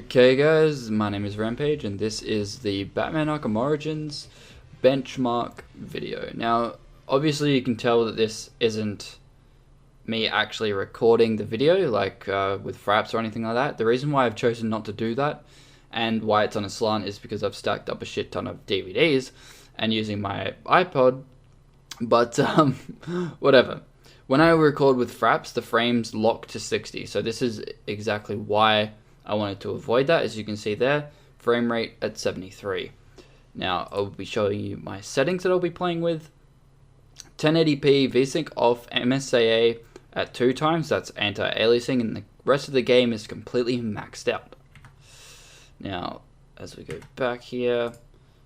Okay guys, my name is Rampage and this is the Batman Arkham Origins benchmark video. Now obviously you can tell that this isn't me actually recording the video like with fraps or anything like that. The reason why I've chosen not to do that and why it's on a slant is because I've stacked up a shit ton of DVDs and using my iPod, but whatever. When I record with fraps, the frames lock to 60, so this is exactly why I wanted to avoid that. As you can see there, frame rate at 73. Now I'll be showing you my settings that I'll be playing with. 1080p Vsync off, MSAA at 2 times, that's anti-aliasing, and the rest of the game is completely maxed out. Now as we go back here,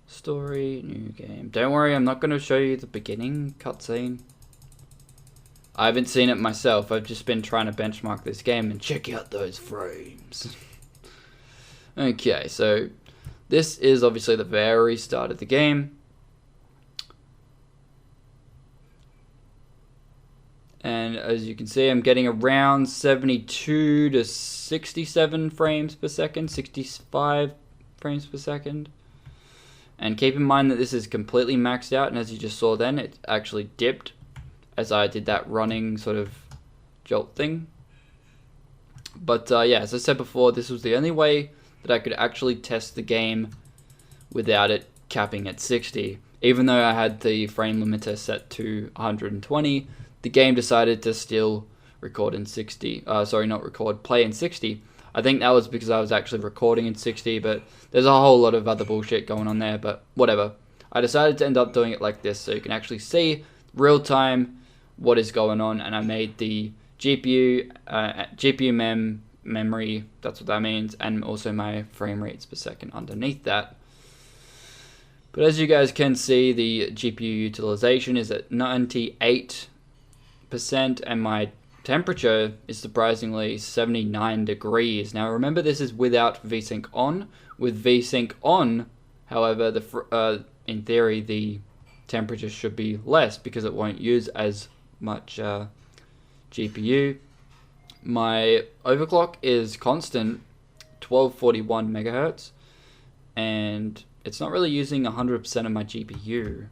story, new game. Don't worry, I'm not going to show you the beginning cutscene. I haven't seen it myself. I've just been trying to benchmark this game and check out those frames. Okay, so this is obviously the very start of the game. And as you can see, I'm getting around 72 to 67 frames per second, 65 frames per second. And keep in mind that this is completely maxed out, and as you just saw then, it actually dipped as I did that running sort of jolt thing. But yeah, as I said before, this was the only way that I could actually test the game without it capping at 60. Even though I had the frame limiter set to 120, the game decided to still record in 60. Sorry, not record, play in 60. I think that was because I was actually recording in 60, but there's a whole lot of other bullshit going on there, but whatever. I decided to end up doing it like this so you can actually see real time what is going on, and I made the GPU memory, that's what that means, and also my frame rates per second underneath that. But as you guys can see, the GPU utilization is at 98%, and my temperature is surprisingly 79 degrees. Now remember, this is without Vsync on. With Vsync on, however, in theory the temperature should be less because it won't use as much GPU. My overclock is constant, 1241 megahertz, and it's not really using 100% of my GPU.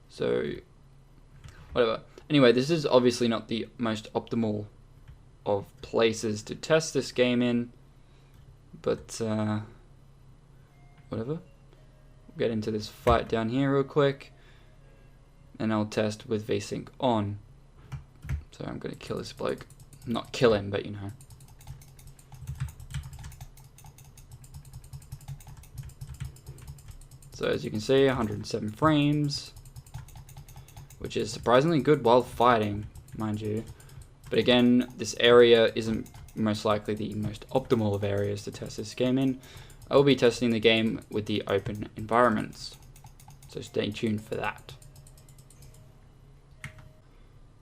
So whatever. Anyway, this is obviously not the most optimal of places to test this game in, but whatever. We'll get into this fight down here real quick, and I'll test with Vsync on. So I'm going to kill this bloke. Not kill him, but you know. So as you can see, 107 frames, which is surprisingly good while fighting, mind you. But again, this area isn't most likely the most optimal of areas to test this game in. I will be testing the game with the open environments, so stay tuned for that.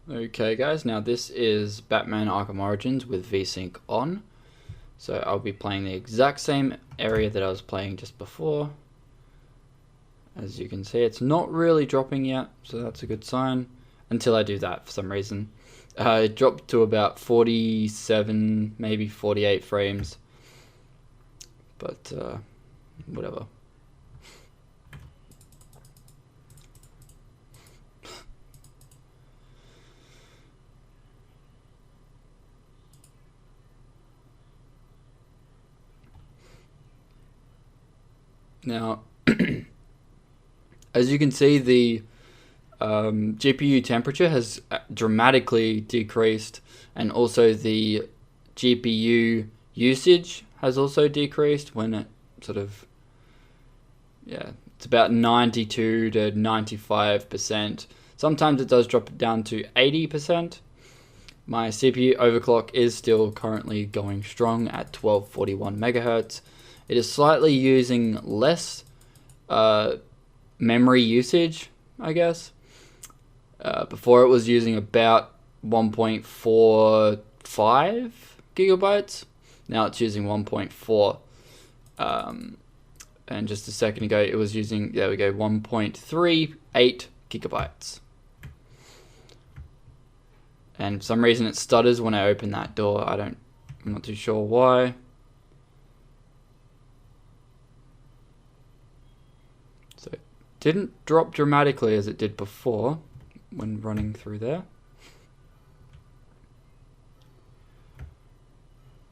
Okay guys, now this is Batman Arkham Origins with Vsync on. So I'll be playing the exact same area that I was playing just before. As you can see, it's not really dropping yet, so that's a good sign. Until I do that for some reason. It dropped to about 47, maybe 48 frames. But whatever. Now, as you can see, the GPU temperature has dramatically decreased, and also the GPU usage has also decreased when it sort of, yeah, it's about 92 to 95%. Sometimes it does drop down to 80%. My CPU overclock is still currently going strong at 1241 megahertz. It is slightly using less memory usage, I guess. Before it was using about 1.45 gigabytes. Now it's using 1.4. And just a second ago it was using, there we go, 1.38 gigabytes. And for some reason it stutters when I open that door. I'm not too sure why. didn't drop dramatically as it did before when running through there.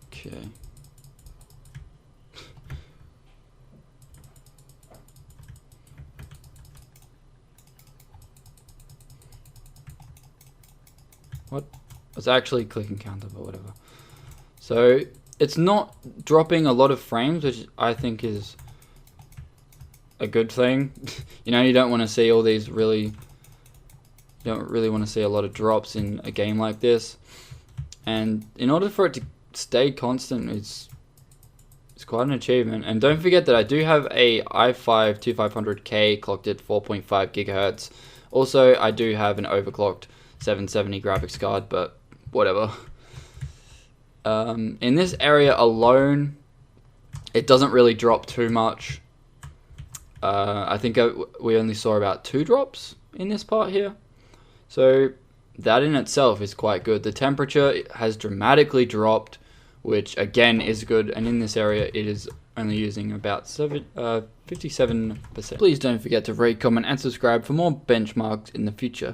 Okay. What? It's actually clicking counter, but whatever. So it's not dropping a lot of frames, which I think is a good thing. You know, you don't want to see all these you don't really want to see a lot of drops in a game like this. And in order for it to stay constant, it's quite an achievement. And don't forget that I do have a i5 2500K clocked at 4.5 gigahertz. Also, I do have an overclocked 770 graphics card, but whatever. In this area alone, it doesn't really drop too much. I think we only saw about 2 drops in this part here. So that in itself is quite good. The temperature has dramatically dropped, which again is good. And in this area, it is only using about 57%. Please don't forget to rate, comment, and subscribe for more benchmarks in the future.